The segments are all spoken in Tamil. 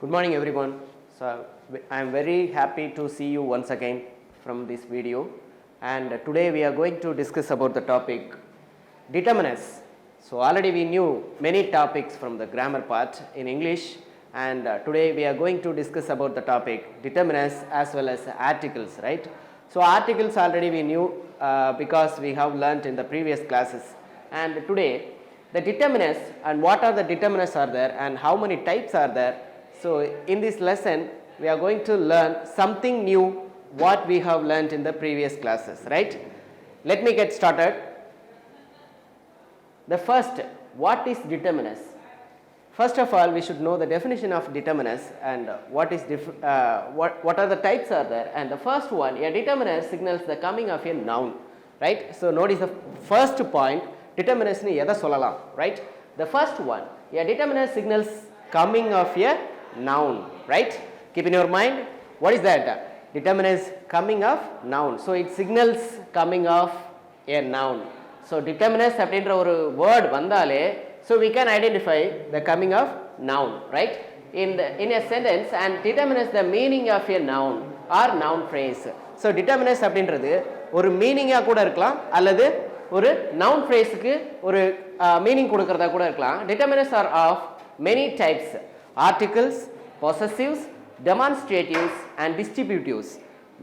Good morning everyone. So I am very happy to see you once again from this video, and today we are going to discuss about the topic determinants. So already we knew many topics from the grammar part in English, and today we are going to discuss about the topic determinants as well as articles, right? So articles already we knew because we have learnt in the previous classes, and today the determinants and what are the determinants are there and how many types are there. So in this lesson we are going to learn something new what we have learnt in the previous classes, right? Let me get started. The first, what is determinants? First of all, we should know the definition of determinants and what are the types are there. And the first one, a determinant signals the coming of a noun, right? So notice the first point, determinants ni edha sollalam, right? The first one, a determinant signals coming of a noun, right? Keep in your mind, what is that? Determinants coming of noun. So it signals coming of a noun. So determinants அப்படின்ற ஒரு word வந்தாலே, so we can identify the coming of noun, right? In a sentence, and determines the meaning of a noun or noun phrase. So determinants அப்படின்றது ஒரு மீனிங்கா கூட இருக்கலாம் அல்லது ஒரு noun phraseக்கு ஒரு மீனிங் கொடுக்கறதா கூட இருக்கலாம். Determinants are of many types: articles, possessives, demonstratives and distributives,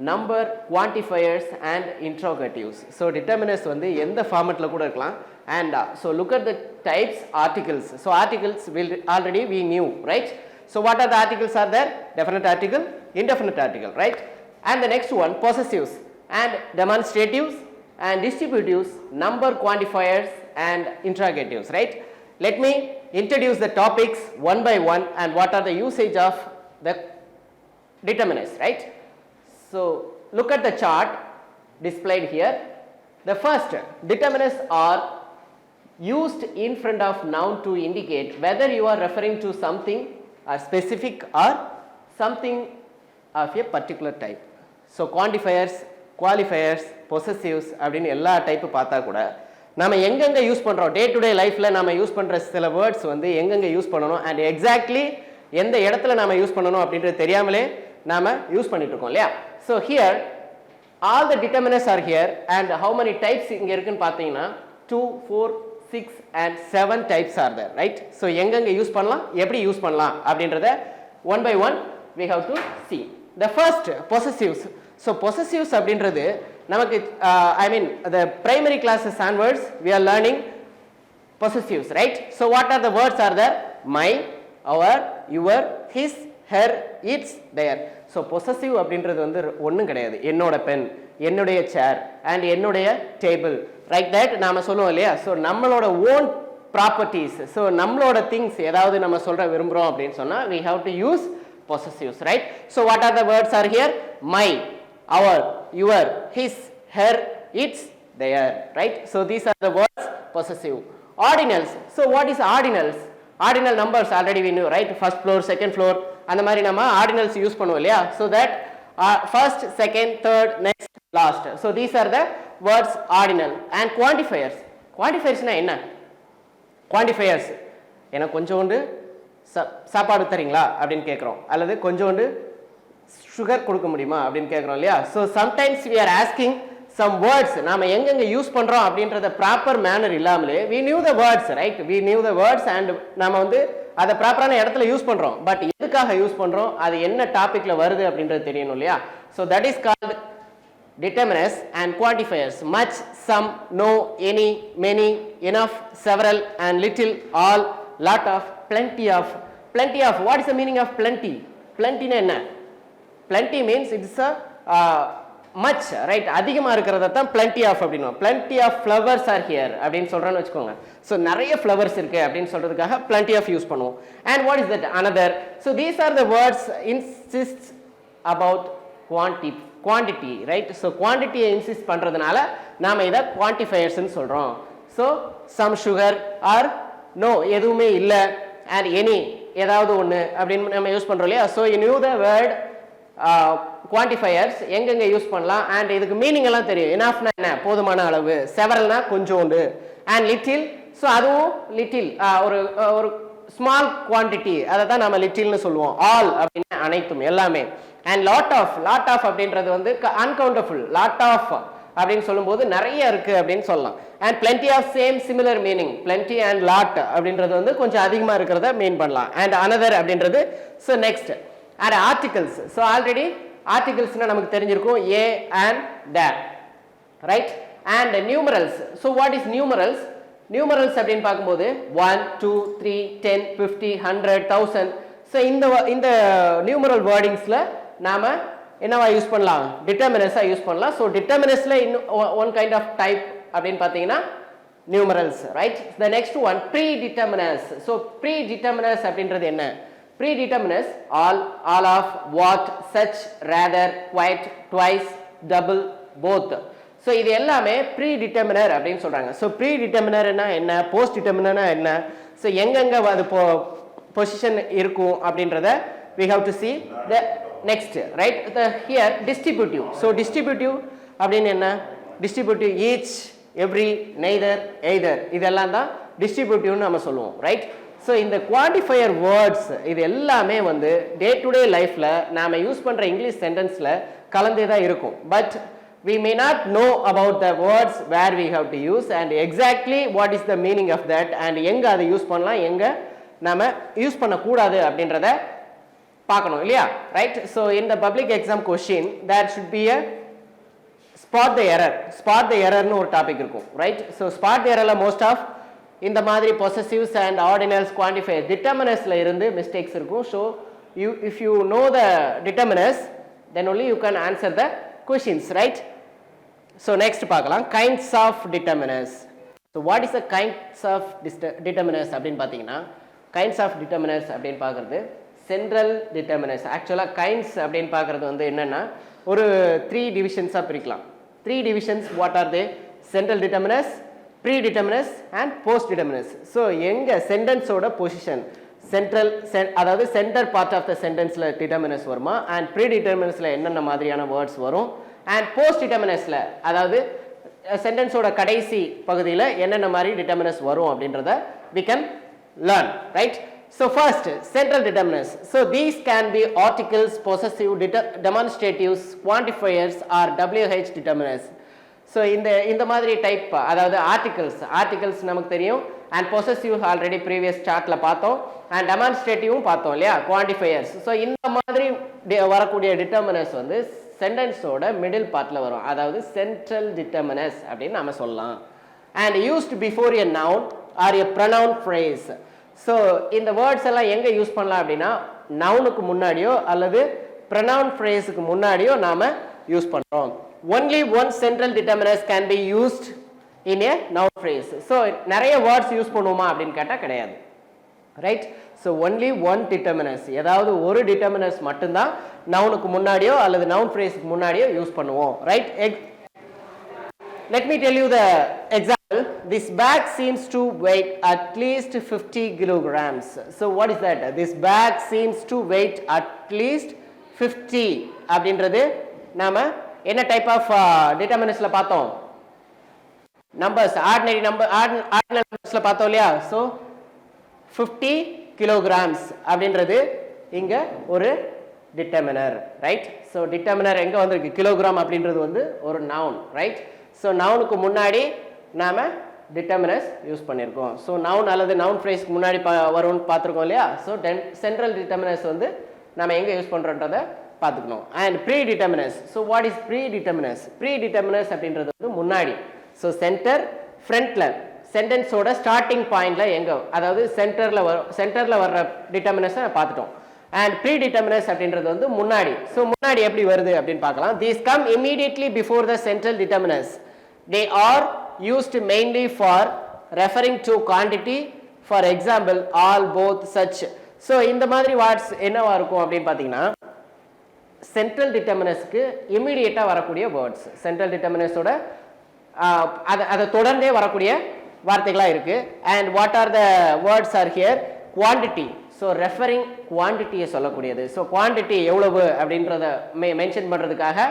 number, quantifiers and interrogatives. So determinants வந்து எந்த ஃபார்மட்ல கூட இருக்கலாம். And so look at the types. Articles, so articles will already we knew, right? So what are the articles are there? Definite article, indefinite article, right? And the next one, possessives and demonstratives and distributives, number, quantifiers and interrogatives, right? Let me introduce the topics one by one and what are the usage of the determinants, right? So look at the chart displayed here. The first, determinants are used in front of noun to indicate whether you are referring to something specific or something of a particular type. So quantifiers, qualifiers, possessives அப்படினு எல்லா டைப் பார்த்தா கூட நாம எங்கெங்க யூஸ் பண்றோம் டே டு டே லைஃப்ல நாம யூஸ் பண்ற சில வேர்ட்ஸ் வந்து எங்கெங்க யூஸ் பண்ணனும் and exactly எந்த இடத்துல நாம யூஸ் பண்ணனும் அப்படின்றது தெரியாமலே நாம யூஸ் பண்ணிட்டு இருக்கோம் இல்லையா? So here all the determinants are here, and how many types இங்க இருக்குன்னு பாத்தீங்கன்னா 2 4 6 and 7 types are there, right? So எங்கெங்க யூஸ் பண்ணலாம், எப்படி யூஸ் பண்ணலாம் அப்படின்றத one by one we have to see. The first, possessives. So possessives அப்படின்றது நமக்கு I mean the primary classes onwards we are learning possessives, right? So what are the words are there? My, our, your, his, her, its, their. So possessive அப்படின்றது வந்து ஒண்ணும் கிடையாது. என்னோட பென், என்னுடைய சேர் and என்னுடைய டேபிள், ரைட் தட் நாம சொல்லுவோம் இல்லையா? ஸோ நம்மளோட ஓன் ப்ராப்பர்ட்டிஸ், ஸோ நம்மளோட திங்ஸ் ஏதாவது நம்ம சொல்ற விரும்புகிறோம் அப்படின்னு சொன்னால் we have to use possessives, right? So what are the words are here? My, our, your, his, her, its, their, right? So these are the words possessive. Ordinals. So what is ordinals? Ordinal numbers already we knew, right? First floor, second floor, அந்த மாதிரி நம்ம ordinals யூஸ் பண்ணுவோம் இல்லையா? So that first, second, third, next, last. So these are the words ordinal. And quantifiers. Quantifiers னா என்ன? Quantifiers எனக்கு கொஞ்சோண்டு சாப்பாடு தரீங்களா அப்படின்னு கேட்குறோம், அல்லது கொஞ்சோண்டு சுகர் கொடுக்க முடியுமா அப்படின்னு கேட்குறோம் இல்லையா? So sometimes we are asking some words, நாம எங்கெங்க யூஸ் பண்றோம் அப்படின்றத ப்ராப்பர் மேனர் இல்லாமலே we knew the words, right? We knew the words and நாம வந்து அதை ப்ராப்பரான இடத்துல யூஸ் பண்றோம், பட் எதுக்காக யூஸ் பண்றோம், அது என்ன டாபிக்ல வருது அப்படின்றது தெரியணும் இல்லையா? So that is called determinants and quantifiers: much, some, no, any, many, enough, several and little, all, lot of, plenty of. Plenty of, what is the meaning of plenty? Plenty னா என்ன? Plenty means it's a much, right? அதிகமா இருக்கிறத தான் plenty of அப்படினும். Plenty of flowers are here அப்படினு சொல்றேன்னு வெச்சுக்கோங்க. So நிறைய flowers இருக்கு அப்படினு சொல்றதுக்காக plenty of யூஸ் பண்ணுவோம். And what is that? Another. So these are the words insists about quantity, right? So quantity insist பண்றதுனால நாம இத quantifiers னு சொல்றோம். So some sugar or no, எதுவுமே இல்ல, and any, ஏதாவது ஒண்ணு அப்படினு நம்ம யூஸ் பண்றோம் இல்லையா? So you knew the word quantifiers எங்கெங்க யூஸ் பண்ணலாம், and இதுக்கு மீனிங் எல்லாம் தெரியும். enough னா என்ன? போதுமான அளவு. several னா கொஞ்சோண்டு. and little, so அதுவும் little ஒரு ஸ்மால் குவான்டிட்டி அதை தான் நம்ம லிட்டில்னு சொல்லுவோம். ஆல் அப்படின்னு அனைத்தும் எல்லாமே. அண்ட் லாட் ஆஃப் அப்படின்றது வந்து அன்கவுண்டபுள். லாட் ஆஃப் அப்படின்னு சொல்லும்போது நிறைய இருக்கு அப்படின்னு சொல்லலாம். And plenty of same similar meaning. Plenty and lot அப்படின்றது வந்து கொஞ்சம் அதிகமாக இருக்கிறத மீன் பண்ணலாம். அண்ட் அனதர் அப்படின்றது. So next and articles. So already ஆர்டிகல்ஸ்னா நமக்கு தெரிஞ்சிருக்கும் a and the, right? And numerals. So what is numerals? Numerals அப்படின்னு பார்க்கும்போது 1 2 3 10 50 100 1000. ஸோ இந்த நியூமரல் வேர்டிங்ஸில் நாம என்னவா யூஸ் பண்ணலாம்? டிட்டர்மினஸாக யூஸ் பண்ணலாம். ஸோ டிட்டர்மினஸில் இன்னும் ஒன் கைண்ட் ஆஃப் டைப் அப்படின்னு பார்த்தீங்கன்னா numerals, right? The next one predeterminers. So predeterminers அப்படின்றது என்ன? Predeterminers all of, what, such, rather, quite, twice, double, both. So இது எல்லாமே ப்ரீ டிட்டர்மினர் அப்படின்னு சொல்றாங்க. ஸோ ப்ரீ டிட்டர்மினர்னா என்ன, போஸ்ட் டிட்டர்மினர்னா என்ன, ஸோ எங்கெங்க அது பொசிஷன் இருக்கும் அப்படின்றத we have to see the next, right? Here distributive. So distributive அப்படின்னு என்ன? distributive each, every, neither, either, இதெல்லாம் தான் டிஸ்ட்ரிபியூட்டிவ்னு நம்ம சொல்லுவோம், ரைட்? ஸோ இந்த குவான்டிஃபையர் வேர்ட்ஸ் இது எல்லாமே வந்து டே டு டே லைஃப்ல நாம யூஸ் பண்ற இங்கிலீஷ் சென்டென்ஸ்ல கலந்தே தான் இருக்கும். But we may not know about the words where we have to use and exactly what is the meaning of that and எங்க அதை யூஸ் பண்ணலாம், எங்க நாம யூஸ் பண்ண கூடாது அப்படின்றத பார்க்கணும் இல்லையா, ரைட்? ஸோ இந்த public exam question there should be a spot the errorனு ஒரு டாபிக் இருக்கும், ரைட்? ஸோ ஸ்பாட் த எரர்ல மோஸ்ட் ஆஃப் இந்த மாதிரி பொசசிவ்ஸ் அண்ட் ஆர்டினல்ஸ், குவான்டிஃபையர், டிட்டர்மினஸ்ல இருந்து மிஸ்டேக்ஸ் இருக்கும். So if you know the determiners then only you can answer the questions, right? So next பார்க்கலாம் kinds of determiners. So what is the kinds of determiners அப்படின்னு பார்த்தீங்கன்னா kinds of determiners அப்படின்னு பார்க்குறது central determiners. ஆக்சுவலாக kinds அப்படின்னு பார்க்குறது வந்து என்னென்னா ஒரு 3 டிவிஷன்ஸாக பிரிக்கலாம். 3 divisions. What are they? Central determiners, pre-determiners and post-determiners. So எங்கள் சென்டென்ஸோட பொசிஷன் சென்ட்ரல் அதாவது சென்டர் பார்ட் ஆஃப் த சென்டென்ஸில் டிட்டர்மினஸ் வருமா, அண்ட் ப்ரீ டிட்டர்மினஸில் என்னென்ன மாதிரியான வேர்ட்ஸ் வரும், அண்ட் போஸ்ட் டிட்டர்மினஸில் அதாவது சென்டென்ஸோட கடைசி பகுதியில் என்னென்ன மாதிரி டிட்டர்மினஸ் வரும் அப்படின்றத we can learn, right? So first, central determiners. So these can be articles, possessive, demonstratives, quantifiers or WH determiners. So இந்த மாதிரி டைப் அதாவது ஆர்டிகல்ஸ் நமக்கு தெரியும், அண்ட் பொசசிவ் ஆல்ரெடி ப்ரீவியஸ் சார்ட்ல பார்த்தோம், அண்ட் டெமான்ஸ்ட்ரேட்டிவும் பார்த்தோம் இல்லையா, குவான்டிஃபையர்ஸ். ஸோ இந்த மாதிரி வரக்கூடிய டிட்டர்மினர்ஸ் வந்து சென்டென்ஸோட மிடில் பார்ட்ல வரும், அதாவது சென்ட்ரல் டிட்டர்மினர்ஸ் அப்படின்னு நம்ம சொல்லலாம். And used before a noun R a pronoun phrase. So இந்த வேர்ட்ஸ் எல்லாம் எங்க யூஸ் பண்ணலாம் அப்படின்னா நவுனுக்கு முன்னாடியோ அல்லது ப்ரொனவுன் ஃப்ரேஸுக்கு முன்னாடியோ நாம யூஸ் பண்றோம். Only one central determiners can be used in a noun phrase. So நிறைய words யூஸ் பண்ணுவோமா அப்படின்னு கேட்டா கிடையாது, right? So only one determiners, ஏதாவது ஒரு determiners மட்டும்தான் நவுனுக்கு முன்னாடியோ அல்லது noun phrase-க்கு முன்னாடியோ யூஸ் பண்ணுவோம், right? Let me tell you the example. This bag seems to weigh at least 50 kilograms. So what is that? This bag seems to weigh at least 50 அப்படின்றது நாம என்ன டைப் ஆஃப் டிட்டர்மினஸ்ல பார்த்தோம்? நம்பர்ஸ், ஆர்டினரி நம்பர்ஸ்ல பார்த்தோம் இல்லையா? ஸோ 50 kilograms அப்படின்றது இங்க ஒரு டிட்டர்மினர், ரைட்? ஸோ டிட்டர்மினர் எங்க வந்திருக்கு? கிலோகிராம் அப்படின்றது வந்து ஒரு நவுன், ரைட்? ஸோ நவுனுக்கு முன்னாடி நாம டிட்டர்மினர்ஸ் யூஸ் பண்ணியிருக்கோம். ஸோ நவுன் அல்லது நவுன் ஃப்ரேஸ்க்கு முன்னாடி வரும்னு பார்த்துருக்கோம் இல்லையா? ஸோ சென்ட்ரல் டிட்டர்மினர்ஸ் வந்து நம்ம எங்க யூஸ் பண்றோன்றத பார்த்துக்கணும். And predeterminers. So what is predeterminers? Predeterminers அப்படின்றது வந்து முன்னாடி. ஸோ சென்டர், ஃப்ரண்ட்ல சென்டென்ஸோட ஸ்டார்டிங் பாயிண்ட்ல எங்க, அதாவது சென்டர்ல வர்ற டிட்டர்மினர்ஸை பார்த்துட்டோம். அண்ட் ப்ரீ டிட்டர்மினர்ஸ் அப்படின்றது வந்து முன்னாடி. ஸோ முன்னாடி எப்படி வருது அப்படின்னு பார்க்கலாம். These come immediately before the central determiners. They are used mainly for referring to quantity. For example, all, both, such. So இந்த மாதிரி வார்ட்ஸ் என்னவா இருக்கும் அப்படின்னு பார்த்தீங்கன்னா சென்ட்ரல் டிட்டர்மினர்ஸ்க்கு இமீடியட்டாக வரக்கூடிய வேர்ட்ஸ், சென்ட்ரல் டிட்டர்மினர்ஸோட அதை தொடர்ந்தே வரக்கூடிய வார்த்தைகளாக இருக்கு. And what are the words are here? Quantity. So referring குவான்டிட்டியை சொல்லக்கூடியது. ஸோ குவான்டிட்டி எவ்வளவு அப்படின்றத மென்ஷன் பண்ணுறதுக்காக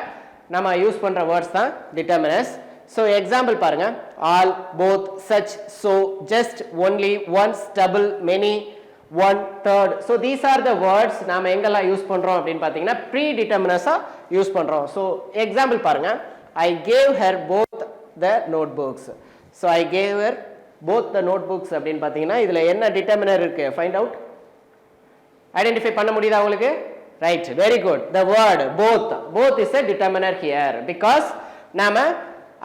நம்ம யூஸ் பண்ணுற வேர்ட்ஸ் தான் டிட்டர்மினர்ஸ். ஸோ எக்ஸாம்பிள் பாருங்க. All, both, such, so, just, only, once, double, many, 1/3. So these are the words நாம எங்கெல்லாம் யூஸ் பண்றோம் அப்படின்னு பாத்தீங்கன்னா predeterminers-ஆ யூஸ் பண்றோம். So example பாருங்க, I gave her both the notebooks. So I gave her both the notebooks அப்படின்னு பாத்தீங்கன்னா இதுல என்ன determiner இருக்கு? Find out. Identify பண்ண முடியுதா உங்களுக்கு? Right, very good. The word both is a determiner here because நாம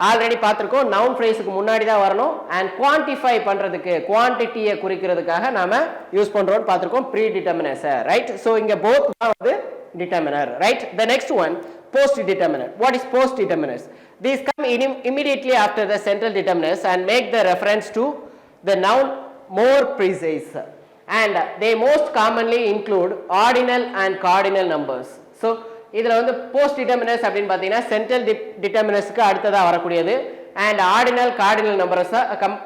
ஆல்ரெடி பார்த்திருக்கோம் noun phrase-க்கு முன்னாடி தான் வரணும் and quantify பண்றதுக்கு குவாண்டிட்டியை குறிக்கிறதுக்காக நாம யூஸ் பண்றோம்னு பார்த்திருக்கோம் predeterminers, right? So இங்க both தான் வந்து determiner, right? The next one, post determiner. What is post determiners? These come immediately after the central determiners and make the reference to the noun more precise, and they most commonly include ordinal and cardinal numbers. So இதுல வந்து போஸ்ட் டிட்டர்மினர்ஸ் அப்படின்னு பாத்தீங்கன்னா சென்ட்ரல் டிட்டர்மினர்ஸ்க்கு அடுத்ததா வரக்கூடியது and ஆர்டினல் கார்டினல்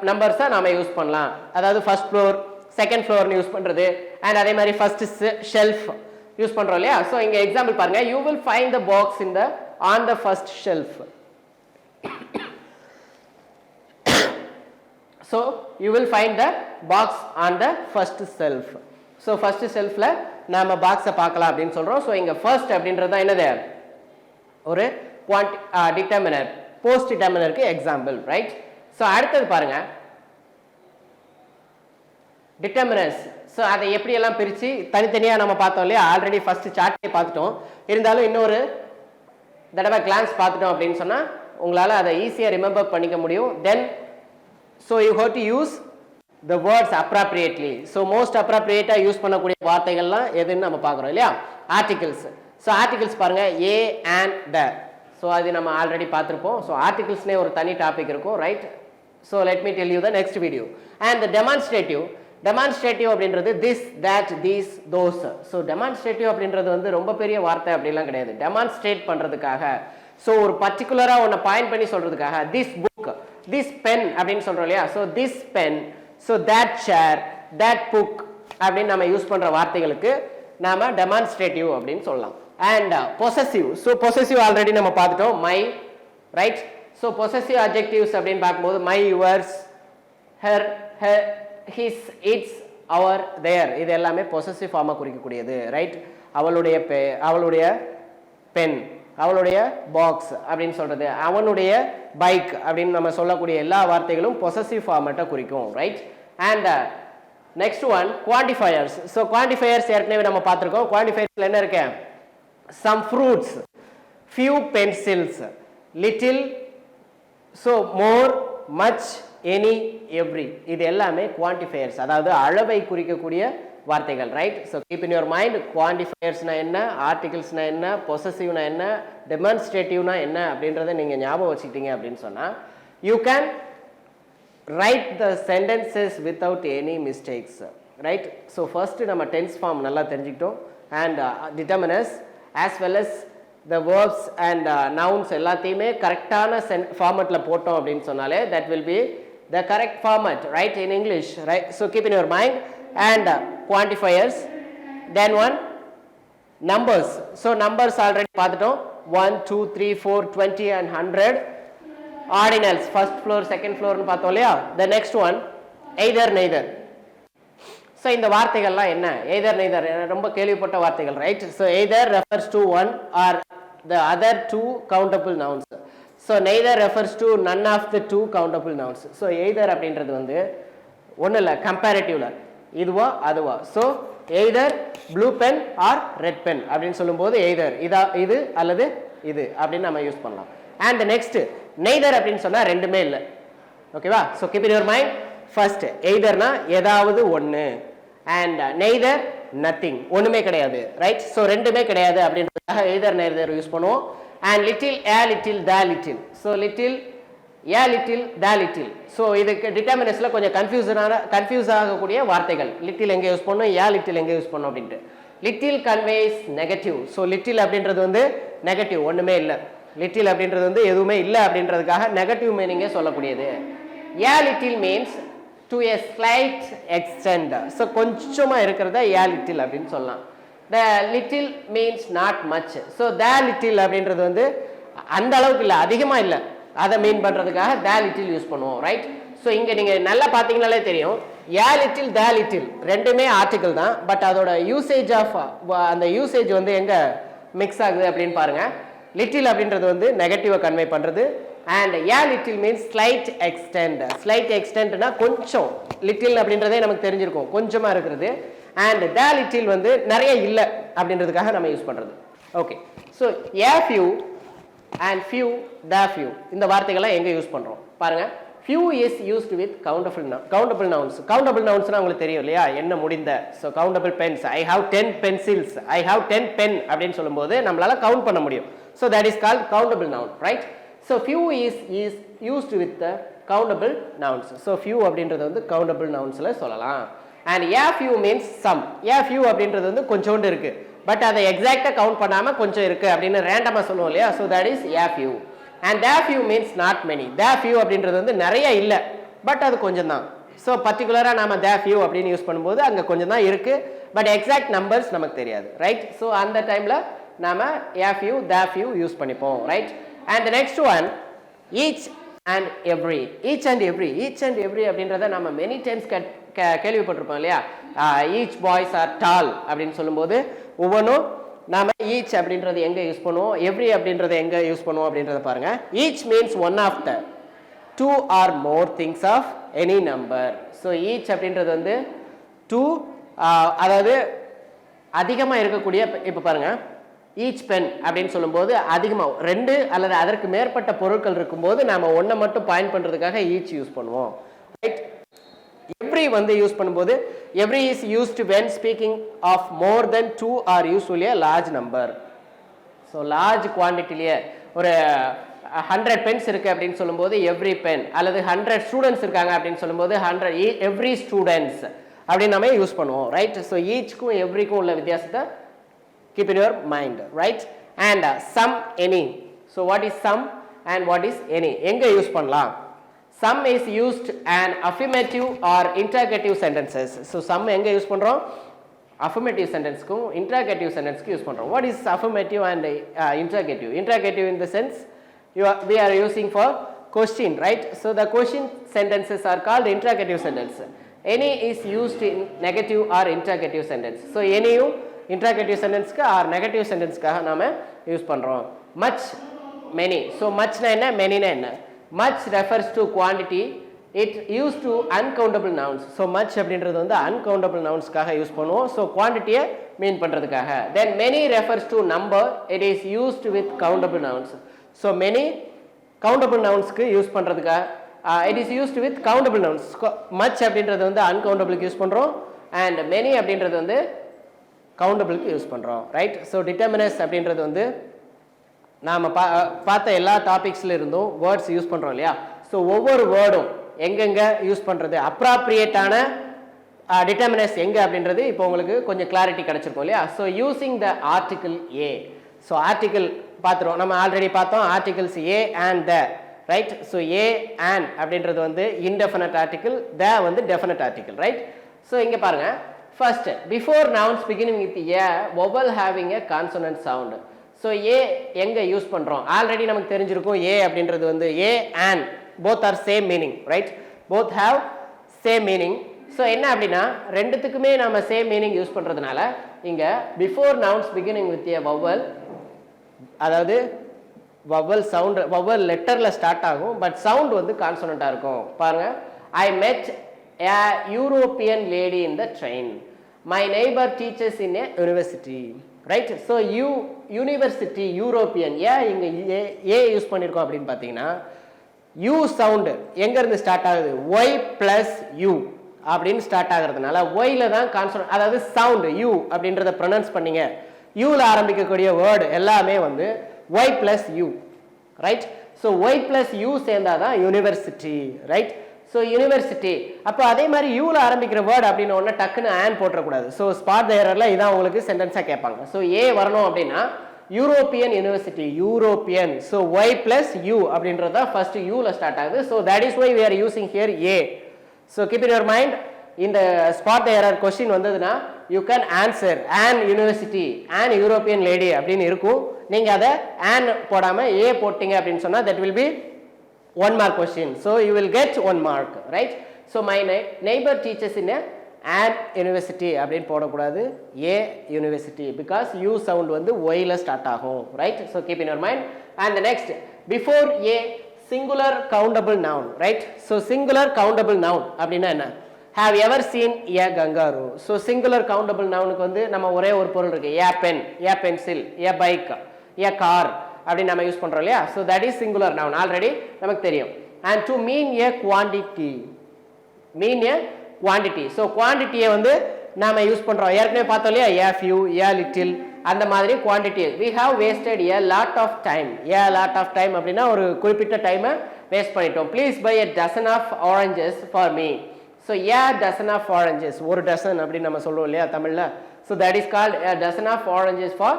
நம்பர்ஸா நாம யூஸ் பண்ணலாம். அதாவது ஃபர்ஸ்ட் ஃப்ளோர் செகண்ட் ஃப்ளோர்னு யூஸ் பண்றது and அதே மாதிரி ஃபர்ஸ்ட் ஷெல்ஃப் யூஸ் பண்றோம் இல்லையா. சோ இங்க எக்ஸாம்பிள் பாருங்க, you will find the box on the first shelf. So you will find the box on the first shelf. So first shelfல நாம பாக்ஸை பார்க்கலாம் அப்படின்னு சொல்றோம். ஸோ இங்க ஃபர்ஸ்ட் அப்படின்றது என்னது? ஒரு டிட்டர்மினர், போஸ்ட் டிட்டர்மினருக்கு எக்ஸாம்பிள், ரைட்? ஸோ அடுத்தது பாருங்க டிட்டர்மினர்ஸ். ஸோ அதை எப்படி எல்லாம் பிரிச்சு தனித்தனியா நம்ம பார்த்தோம் இல்லையா, ஆல்ரெடி ஃபர்ஸ்ட் சார்ட்டே பார்த்துட்டோம். இருந்தாலும் இன்னொரு தடவை கிளான்ஸ் பார்த்துட்டோம் அப்படின்னு சொன்னா உங்களால அதை ஈஸியா ரிமெம்பர் பண்ணிக்க முடியும். தென் so you have to use the words appropriately. So most appropriate use பண்ணக்கூடிய வார்த்தைகள்லாம் எதுன்னு நம்ம பார்க்குறோம் இல்லையா, ஆர்டிகிள்ஸ். ஸோ ஆர்டிகிள்ஸ் பாருங்க, a and the. ஸோ அது நம்ம ஆல்ரெடி பார்த்துருப்போம். ஸோ ஆர்டிகிள்ஸ்னே ஒரு தனி டாபிக் இருக்கும், right? So let me tell you the next video. And the demonstrative அப்படின்றது this that these those. So demonstrative அப்படின்றது வந்து ரொம்ப பெரிய வார்த்தை அப்படிலாம் கிடையாது. டெமான்ஸ்ட்ரேட் பண்ணுறதுக்காக, ஸோ ஒரு பர்டிகுலராக ஒன்று பாயிண்ட் பண்ணி சொல்றதுக்காக, திஸ் புக், திஸ் பென் அப்படின்னு சொல்கிறோம் இல்லையா. So this pen, so that chair, that book அப்படின்னு நம்ம யூஸ் பண்ற வார்த்தைகளுக்கு நாம demonstrative அப்படின்னு சொல்லலாம். and possessive, so possessive already நம்ம பார்த்துட்டோம், my, right? so possessive adjectives அப்படின்னு பார்க்கும்போது my, yours, her, his, its, our, their, இது எல்லாமே possessive ஃபார்மா குறிக்கக்கூடியது, ரைட்? அவளுடைய பென், அவளுடைய பாக்ஸ் அப்படின்னு சொல்றது, அவனுடைய பைக் அப்படின்னு நம்ம சொல்லக்கூடிய எல்லா வார்த்தைகளும் பொசசிவ் ஃபார்மேட்டை குறிக்கும், right? And next one quantifiers. So quantifiers ஏற்கனவே நம்ம பார்த்துருக்கோம். குவான்டிஃபயர்ஸ்ல என்ன இருக்கு? Some fruits, few pencils, little, so more, much, any, every, இது எல்லாமே குவான்டிஃபயர்ஸ், அதாவது அளவை குறிக்கக்கூடிய வார்த்தைகள், right? So keep in your mind, குவான்டிஃபயர்ஸ்னா என்ன, ஆர்டிகிள்ஸ்னா என்ன, பொசசிவ்னா என்ன, டெமான்ஸ்ட்ரேட்டிவ்னா என்ன அப்படின்றத நீங்க ஞாபகம் வச்சுக்கிட்டீங்க அப்படின்னு சொன்னா you can write the sentences without any mistakes, right? So first நம்ம டென்ஸ் ஃபார்ம் நல்லா தெரிஞ்சுக்கிட்டோம் and determiners as well as the verbs and nouns எல்லாத்தையுமே கரெக்டான ஃபார்மேட்ல போட்டோம் அப்படின்னு சொன்னாலே that will be the correct format, right? In English, right? So keep in your mind. and quantifiers, then one numbers. So numbers already பார்த்துட்டோம், 1 2 3 4 20 and 100. ordinals, first floor second floor னு பார்த்தோம் இல்லையா. the next one either neither. so இந்த வார்த்தைகள்லாம் என்ன? either neither ரொம்ப கேள்விப்பட்ட வார்த்தைகள், right? so either refers to one or the other two countable nouns. so neither refers to none of the two countable nouns. so either அப்படின்றது வந்து ஒன்றும் இல்லை, கம்பேரிட்டிவ்ல இதுவா அதுவா. So either blue pen or red pen அப்படின்னு சொல்லும்போது எய்தர் இது அல்லது இது அப்படின்னு நம்ம யூஸ் பண்ணலாம். அண்ட் நெக்ஸ்ட் நெய்தர் அப்படின்னு சொன்னா ரெண்டுமே இல்லை, ஓகேவா? So keep in your mind, first எய்தர்னா ஏதாவது ஒன்று அண்ட் நெய்தர் நத்திங், ஒண்ணுமே கிடையாது, ரைட்? ஸோ ரெண்டுமே கிடையாது அப்படின்றதுக்காக எய்தர் நெய்தர் யூஸ் பண்ணுவோம். And little, a little, the little. So little, a little, the little. So இதுக்கு டிட்டர்மினர்ஸ்ல கொஞ்சம் கன்ஃபியூஸ் ஆகக்கூடிய வார்த்தைகள். லிட்டில் எங்கே யூஸ் பண்ணணும், ஏ லிட்டில் எங்கே யூஸ் பண்ணணும் அப்படின்ட்டு. Little conveys negative. So little அப்படின்றது வந்து நெகட்டிவ், ஒண்ணுமே இல்லை. லிட்டில் அப்படின்றது வந்து எதுவுமே இல்லை அப்படின்றதுக்காக நெகட்டிவ் மீனிங்கே சொல்லக்கூடியது. A little means to a slight extent. So கொஞ்சமா இருக்கிறத ஏ லிட்டில் அப்படின்னு சொல்லலாம். The little means not much. So the little அப்படின்றது வந்து அந்த அளவுக்கு இல்லை, அதிகமா இல்லை, அதை மீன் பண்றதுக்காக த லிட்டில் யூஸ் பண்ணுவோம், ரைட்? ஸோ இங்க நீங்க நல்லா பார்த்தீங்கனாலே தெரியும், a little the little ரெண்டுமே ஆர்டிகல் தான், பட் அதோட யூசேஜ் ஆஃப் அந்த யூசேஜ் வந்து எங்க மிக்ஸ் ஆகுது அப்படின்னு பாருங்க. லிட்டில் அப்படின்றது வந்து நெகட்டிவா கன்வே பண்றது, and a little means slight extent. Slight எக்ஸ்டெண்ட்னா கொஞ்சம், லிட்டில் அப்படின்றதே நமக்கு தெரிஞ்சிருக்கும் கொஞ்சமா இருக்கிறது, அண்ட் the little வந்து நிறைய இல்லை அப்படின்றதுக்காக நம்ம யூஸ் பண்றது. Okay, so a few and few, the few இந்த வார்த்தைகள்லாம் எங்க யூஸ் பண்றோம் பாருங்க. few is used with countable nouns. countable nounsனா உங்களுக்கு தெரியும் இல்லையா, என்ன முடிந்த. so countable pens, I have 10 pencils, I have 10 pen அப்படின்னு சொல்லும்போது நம்மளால கவுண்ட் பண்ண முடியும். so that is called countable noun, right? so few is used with the countable nouns. so few அப்படின்றது வந்து countable nounsல சொல்லலாம். and a few means some. a few அப்படின்றது வந்து கொஞ்சோண்டு இருக்கு, பட் அதை எக்ஸாக்டா கவுண்ட் பண்ணாம கொஞ்சம் இருக்கு அப்படின்னு ரேண்டமா சொல்லுவோம் இல்லையா, so that is a few. and the few means not many. the few அப்படின்றது வந்து நிறைய இல்லை, பட் அது கொஞ்சம் தான். ஸோ பர்டிகுலராக நாம the few அப்படின்னு யூஸ் பண்ணும்போது அங்கே கொஞ்சம் தான் இருக்கு, பட் எக்ஸாக்ட் நம்பர்ஸ் நமக்கு தெரியாது, ரைட்? ஸோ அந்த டைம்ல நாம a few the few use பண்ணிப்போம், right? and the next one, each and every. each and every அப்படின்றத நம்ம மெனி டைம்ஸ் கேள்விப்பட்டிருப்போம் இல்லையா. each boys are tall அப்படின்னு சொல்லும்போது ஒவ்வொன்றும் நாம ஈச் அப்படின்றது எங்க யூஸ் பண்ணுவோம், எவ்ரி அப்படின்றத எங்க யூஸ் பண்ணுவோம் அப்படின்றத பாருங்க. Each means one of the two or more things of any number. So each அப்படின்றது வந்து டூ, அதாவது அதிகமாக இருக்கக்கூடிய, இப்போ பாருங்க ஈச் பென் அப்படின்னு சொல்லும்போது அதிகமாக ரெண்டு அல்லது அதற்கு மேற்பட்ட பொருட்கள் இருக்கும்போது நாம ஒன்றை மட்டும் பாயிண்ட் பண்றதுக்காக ஈச் யூஸ் பண்ணுவோம், ரைட்? every வந்து யூஸ் பண்ணும்போது every is used when speaking of more than two or usually a large number. so large quantityலயே ஒரு 100 pens இருக்கு அப்படின்னு சொல்லும்போது every pen, அல்லது 100 students இருக்காங்க அப்படின்னு சொல்லும்போது 100 every students அப்படின்னு நம்ம யூஸ் பண்ணுவோம், ரைட்? so eachக்கும் everyக்கும் உள்ள வித்தியாசத்தை keep in your mind, right? and some, any. so what is some and what is any? எங்க யூஸ் பண்ணலாம்? some is used an affirmative or interrogative sentences. so some எங்க யூஸ் பண்றோம்? affirmative sentenceக்கும் interrogative sentenceக்கு யூஸ் பண்றோம். what is affirmative and interrogative? interrogative in the sense we are using for question, right? so the question sentences are called interrogative sentence. any is used in negative or interrogative sentence. so anyயும் interrogative sentenceக்கு or negative sentenceக்காக நாம யூஸ் பண்றோம். much, many. so much னா என்ன, many னா என்ன? much refers to quantity, it used to uncountable nouns. so much அப்படின்றது வந்து uncountable nounsக்காக யூஸ் பண்ணுவோம், so quantity-ய மீன் பண்றதுக்காக. then many refers to number, it is used with countable nouns. so many countable nounsக்கு யூஸ் பண்றதுக்காக it is used with countable nouns. much அப்படின்றது வந்து uncountable-க்கு யூஸ் பண்றோம், and many அப்படின்றது வந்து countable-க்கு யூஸ் பண்றோம், ரைட்? so determiners அப்படின்றது வந்து நாம பார்த்த எல்லா டாபிக்ஸ்ல இருந்தும் வேர்ட்ஸ் யூஸ் பண்றோம் இல்லையா. ஸோ ஒவ்வொரு வேர்டும் எங்கெங்க யூஸ் பண்றது, அப்ராப்ரியேட்டான டிட்டர்மினஸ் எங்க அப்படின்றது இப்போ உங்களுக்கு கொஞ்சம் கிளாரிட்டி கிடைச்சிருக்கும் இல்லையா. So using the article A. So article பார்த்துருவோம், நம்ம ஆல்ரெடி பார்த்தோம் articles A and the, right? So A and அப்படின்றது வந்து இன்டெஃபினட் ஆர்டிகிள், த வந்து டெஃபினட் ஆர்டிகிள், ரைட்? ஸோ இங்க பாருங்க, first before nouns beginning with a vowel having a consonant sound. So a எங்க யூஸ் பண்றோம்? ஆல்ரெடி நமக்கு தெரிஞ்சிருக்கும் ஏ அப்படின்றது வந்து a and both are same meaning, right? Both have same meaning. So என்ன அப்படின்னா ரெண்டுத்துக்குமே நம்ம சேம் மீனிங் யூஸ் பண்றதுனால இங்க before nouns beginning with a vowel, அதாவது வவல் சவுண்ட், வவல் லெட்டர்ல ஸ்டார்ட் ஆகும், பட் சவுண்ட் வந்து கான்சோனண்டா இருக்கும். பாருங்க, ஐ மெட் a European lady in the train. My neighbor teaches in a university. Right? So university, European. ஏன் இங்க ஏ யூஸ் பண்ணிருக்கோம் அப்படின்னு பாத்தீங்கன்னா யூ சவுண்ட் எங்க இருந்து ஸ்டார்ட் ஆகுது? ஒய் பிளஸ் யூ அப்படின்னு ஸ்டார்ட் ஆகுறதுனால ஒய்ல தான் கான்சோனன்ட், அதாவது சவுண்ட் யூ அப்படின்றத ப்ரொனவுன்ஸ் பண்ணீங்க, யூல ஆரம்பிக்கக்கூடிய வேர்டு எல்லாமே வந்து Y plus U, right? So Y plus U சேர்ந்தாதான் யூனிவர்சிட்டி, ரைட்? So university. அப்போ அதே மாதிரி யூல ஆரம்பிக்கிற வேர்டு அப்படின்னு ஒன்று டக்குன்னு ஆன் போட்டுறக்கூடாது. ஸோ ஸ்பாட் த எரர்ல இதான் உங்களுக்கு சென்டென்ஸாக கேட்பாங்க. ஸோ ஏ வரணும் அப்படின்னா European university, European. So Y plus U அப்படின்றது தான் ஃபர்ஸ்ட் யூல ஸ்டார்ட் ஆகுது. So that is why we are using here a. So keep in your mind, இந்த ஸ்பாட் த எரர் கொஸ்டின் வந்ததுன்னா you can answer on university, on European lady அப்படின்னு இருக்கும். நீங்க அதை ஆன் போடாம ஏ போட்டீங்க அப்படின்னு சொன்னா that will be 1 mark question. So you will get 1 mark, right? So my neighbor teaches in an university அப்படின்னு போடக்கூடாது a university because u sound வந்து y-ல ஸ்டார்ட் ஆகும், right? So keep in your mind. And the next, before a singular countable noun, right? So singular countable noun அப்படின்னா என்ன? Have you ever seen a kangaroo? So singular countable nounக்கு வந்து நம்ம ஒரே ஒரு பொருள் இருக்கு, a pen, a pencil, a bike, a car அப்படி நம்ம யூஸ் பண்றோம் இல்லையா? So that is singular noun, already நமக்கு தெரியும். And to mean a quantity, mean a quantity. So quantity வந்து நாம யூஸ் பண்றோம், ஏற்கனவே பார்த்தோம் இல்லையா, a few, a little, அந்த மாதிரி quantity. We have wasted a lot of time. A lot of time அப்படின்னா ஒரு குறிப்பிட்ட டைமை வேஸ்ட் பண்ணிட்டோம். Please buy a dozen of oranges for me. So a dozen of oranges, ஒரு dozen அப்படின்னு நம்ம சொல்றோம் இல்லையா தமிழ்ல. So that is called a dozen of oranges for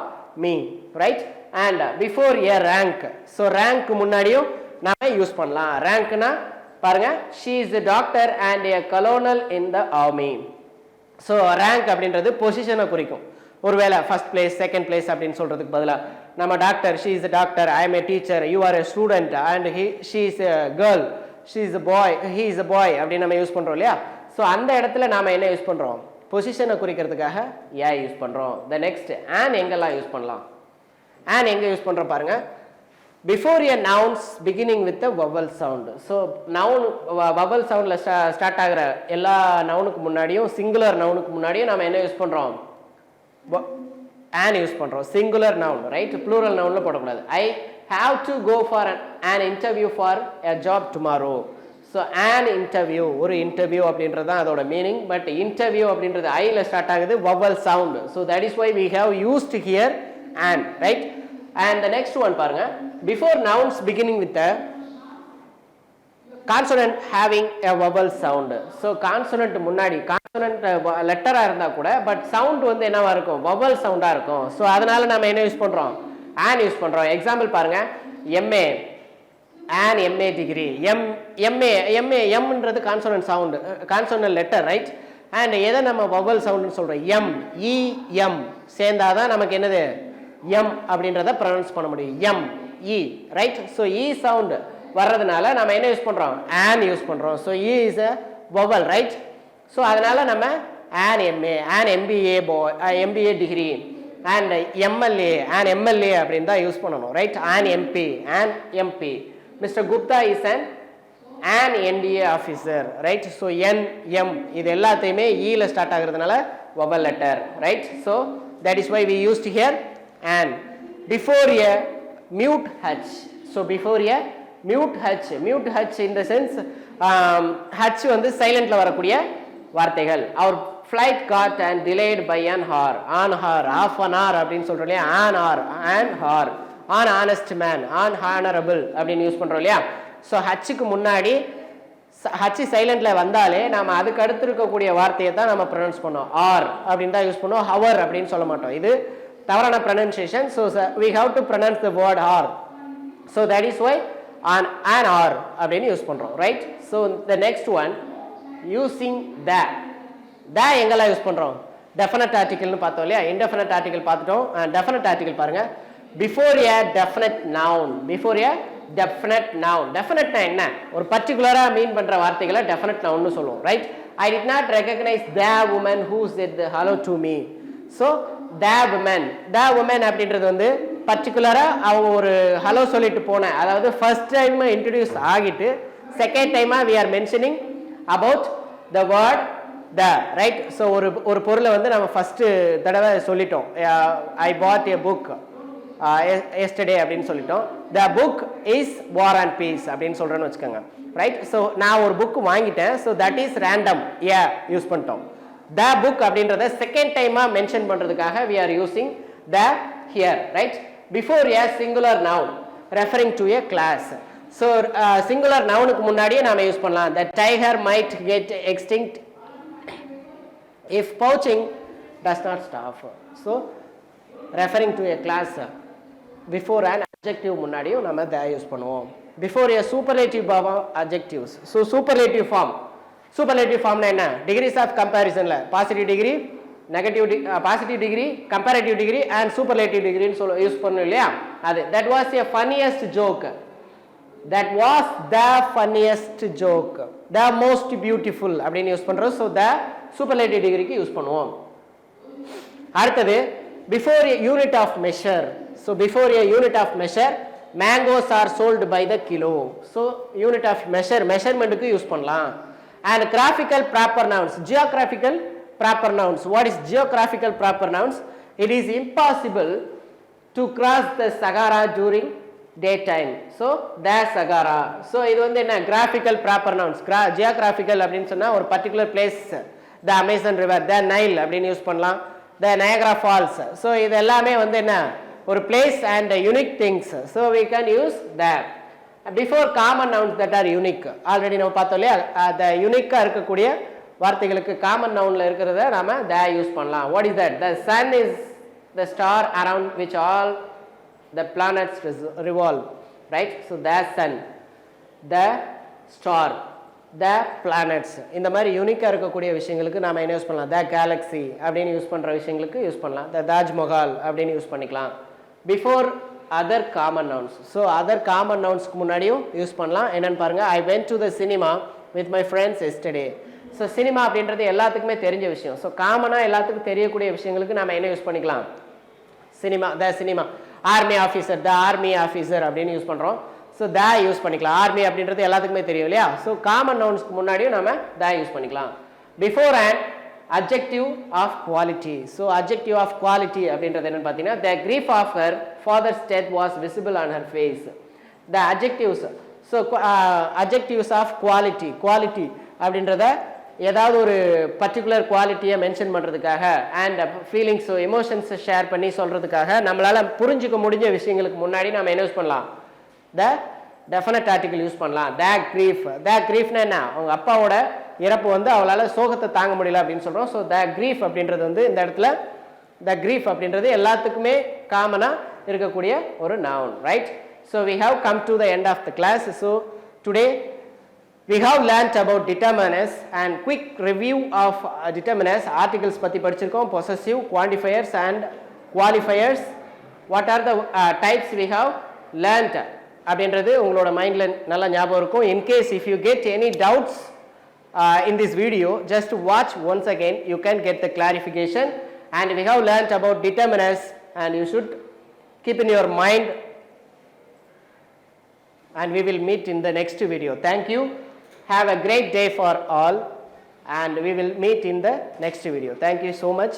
me, right? And before a rank, so rank முன்னாடியும் நாம யூஸ் பண்ணலாம். rankனா பாருங்க, she is a doctor and a colonel in the army. So rank அப்படின்றது பொசிஷனை குறிக்கும். ஒருவேளை ஃபர்ஸ்ட் பிளேஸ் செகண்ட் பிளேஸ் அப்படின்னு சொல்றதுக்கு பதிலா நம்ம doctor, she is a doctor, I am a teacher, you are a student, and she is a girl, she is a boy, he is a boy அப்படின்னு நம்ம யூஸ் பண்றோம் இல்லையா? ஸோ அந்த இடத்துல நாம என்ன யூஸ் பண்றோம்? பொசிஷனை குறிக்கிறதுக்காக ஏ யூஸ் பண்றோம். த நெக்ஸ்ட், ஆன் எங்கெல்லாம் யூஸ் பண்ணலாம்? ஆன் எங்க யூஸ் பண்றோம் பாருங்க, before a nouns beginning with a vowel sound. So noun vowel சவுண்ட்ல ஸ்டார்ட் ஆகிற எல்லா நவுனுக்கு முன்னாடியும், சிங்குலர் நவுனுக்கு முன்னாடியும் நம்ம என்ன யூஸ் பண்றோம்? ஆன் யூஸ் பண்றோம். Singular noun, right? ப்ளூரல் நவுன்ல போடக்கூடாது. ஐ have to go for an interview for a job tomorrow. So an interview, ஒரு interview அப்படின்றது தான் அதோட மீனிங். பட் interview அப்படின்றது ஐல ஸ்டார்ட் ஆகுது, vowel sound. So that is why we have used here an, right? And the next one பாருங்க, before nouns beginning with a consonant having a vowel sound. So consonant முன்னாடி, consonant லெட்டரா இருந்தா கூட பட் சவுண்ட் வந்து என்னவா இருக்கும்? vowel சவுண்டா இருக்கும். ஸோ அதனால நம்ம என்ன யூஸ் பண்றோம்? an யூஸ் பண்றோம். எக்ஸாம்பிள் பாருங்க, MA, an MA degree, எம்ன்றது consonant sound, consonant letter, right? And எதை நம்ம வவல் சவுண்ட்னு சொல்றோம்? எம், இ, எம் சேர்ந்தாதான் நமக்கு என்னது? எம் அப்படின்றத ப்ரொனவுன்ஸ் பண்ண முடியும். எம், இ, ரைட்? ஸோ இ சவுண்ட் வர்றதுனால நம்ம என்ன யூஸ் பண்றோம்? an யூஸ் பண்றோம். So E is a vowel, right? So அதனால நம்ம an MA, an MBA boy, MBA degree, and MLA, an MLA அப்படின்னு தான் யூஸ் பண்ணணும், right? an MP, an MP. Mr. Gupta is an NDA officer, right? So N, M இது எல்லாத்தையுமே ஈல start ஆகுறதுனால vowel letter, right? So that is why we used here an. Before a mute H, so before a mute H in the sense H வந்து சைலண்ட்ல வரக்கூடிய வார்த்தைகள். Our flight got and delayed by an hour, half an hour அப்படின்னு சொல்றோம் இல்லையா? an hour, an honest man, an honorable அப்படின்னு யூஸ் பண்றோம் இல்லையா? ஸோ ஹச்சுக்கு முன்னாடி ஹச் சைலண்ட்ல வந்தாலே நாம அதுக்கு அடுத்து இருக்கக்கூடிய வார்த்தையை தான் நம்ம ப்ரொனவுன்ஸ் பண்ணோம். ஆர் அப்படின்னு தான் யூஸ் பண்ணுவோம், ஹவர் அப்படின்னு சொல்ல மாட்டோம். இது தவறான pronunciation. So we have to pronounce the word hour. So that is why an hour அப்படின்னு யூஸ் பண்றோம், right? So the next one, using the எங்கெல்லாம் யூஸ் பண்றோம்? டெஃபினட் ஆர்டிகல்னு பார்த்தோம் இல்லையா? இன்டெஃபினட் ஆர்டிகல் பார்த்துட்டோம். டெஃபினட் ஆர்டிகல் பாருங்க, before a definite noun, before a definite noun. definite என்ன? ஒரு பர்టిక్యులரா மீன் பண்ற வார்த்தைகளை definite noun னு சொல்லுவோம், right? I did not recognize the woman who said hello to me. So the woman அப்படின்றது வந்து பர்టిక్యులரா அவங்க ஒரு ஹலோ சொல்லிட்டு போன, அதாவது ஃபர்ஸ்ட் டைம் இன்ட்ரோ듀ஸ் ஆகிட்டு செகண்ட் டைமா we are mentioning about the word the, right? So ஒரு பொருளை வந்து நம்ம ஃபர்ஸ்ட் தடவை சொல்லிட்டோம், I bought a book yesterday அப்படின்னு சொல்லிட்டோம். the book is war and peace அப்படின்னு சொல்றேன்னு வச்சுக்கோங்க, ரைட்? ஸோ நான் ஒரு புக் வாங்கிட்டேன், so that is random use பண்ணிட்டோம். the book அப்படின்றத செகண்ட் டைமா மென்ஷன் பண்றதுக்காக we are using the here, right? before a singular noun referring to a class. So singular நவுனுக்கு முன்னாடியே நாம யூஸ் பண்ணலாம். the tiger might get extinct if poaching does not stop. So referring to a class, before an adjective முன்னாடியும் நம்ம the யூஸ் பண்ணுவோம். before a superlative of adjectives. So superlative formனா என்ன? degrees of comparisonல positive degree, negative positive degree, comparative degree and superlative degree னு யூஸ் பண்ணோம் இல்லையா? அது that was a funniest joke that was the funniest joke, the most beautiful அப்படின்னு யூஸ் பண்றோம். so the superlative டிகிரிக்கு யூஸ் பண்ணுவோம். அடுத்தது before a unit of measure. so before a unit of measure, mangoes are sold by the kilo. so unit of measure, measurementக்கு யூஸ் பண்ணலாம். and graphical proper nouns, geographical proper nouns. what is geographical proper nouns? it is impossible to cross the Sahara during daytime. so the Sahara. so இது வந்து என்ன graphical proper nouns. geographical அப்படினு சொன்னா ஒரு particular place, the Amazon river, the Nile அப்படினு யூஸ் பண்ணலாம், the Niagara falls. so இது எல்லாமே வந்து என்ன ஒரு place and unique things. so we can use that before common nouns that are unique. already நம்ம பார்த்தோம் இல்லையா, the unique இருக்கக்கூடிய வார்த்தைகளுக்கு common nounல இருக்கிறத நாம the யூஸ் பண்ணலாம். what is that? the sun is the star around which all the planets revolve, right? so the sun, the star, the planets, இந்த மாதிரி யூனிக்கா இருக்கக்கூடிய விஷயங்களுக்கு நாம என்ன யூஸ் பண்ணலாம்? the galaxy அப்படினு யூஸ் பண்ற விஷயங்களுக்கு யூஸ் பண்ணலாம். the Taj Mahal அப்படினு யூஸ் பண்ணிக்கலாம். before other common nouns. so other common nouns க்கு முன்னாடியும் யூஸ் பண்ணலாம். என்னன்னு பாருங்க, I went to the cinema with my friends yesterday. so cinema அப்படின்றது எல்லாத்துக்குமே தெரிஞ்ச விஷயம். so காமனா எல்லாத்துக்கும் தெரியக்கூடிய விஷயங்களுக்கு நாம என்ன யூஸ் பண்ணிக்கலாம்? cinema, the cinema. army officer, the army officer அப்படினு யூஸ் பண்றோம். so the யூஸ் பண்ணிக்கலாம். army அப்படின்றது எல்லாத்துக்குமே தெரியும் இல்லையா? so common nouns க்கு முன்னாடியும் நாம the யூஸ் பண்ணிக்கலாம். before an adjective of quality. so adjective of quality அப்படின்றது என்னன்னு பார்த்தீங்கன்னா, the grief of her father's death was visible on her face. the adjectives. so adjectives of quality, quality அப்படின்றத ஏதாவது ஒரு பர்டிகுலர் குவாலிட்டியை மென்ஷன் பண்ணுறதுக்காக அண்ட் ஃபீலிங்ஸ் எமோஷன்ஸை ஷேர் பண்ணி சொல்கிறதுக்காக நம்மளால் புரிஞ்சுக்க முடிஞ்ச விஷயங்களுக்கு முன்னாடி நம்ம என்ன யூஸ் பண்ணலாம்? த டெஃபினட் ஆர்டிகல் யூஸ் பண்ணலாம். த கிரீஃப். த கிரீஃப்னா என்ன? அவங்க அப்பாவோட இறப்பு வந்து அவளால் சோகத்தை தாங்க முடியல அப்படின்னு சொல்கிறோம். ஸோ த கிரீஃப் அப்படின்றது வந்து இந்த இடத்துல த கிரீஃப் அப்படின்றது எல்லாத்துக்குமே காமனாக இருக்கக்கூடிய ஒரு noun, right? So we have come to the end of the class. So today we have learnt about determiners and quick review of determiners. articles பத்தி படிச்சிருக்கோம், possessive, quantifiers and qualifiers. what are the types we have learnt அப்படின்றது உங்களோட மைண்ட்ல நல்லா ஞாபகம் இருக்கும். in case if you get any doubts in this video, just watch once again, you can get the clarification. and we have learnt about determiners and you should keep in your mind, and we will meet in the next video. thank you. Have a great day for all, and we will meet in the next video. thank you so much.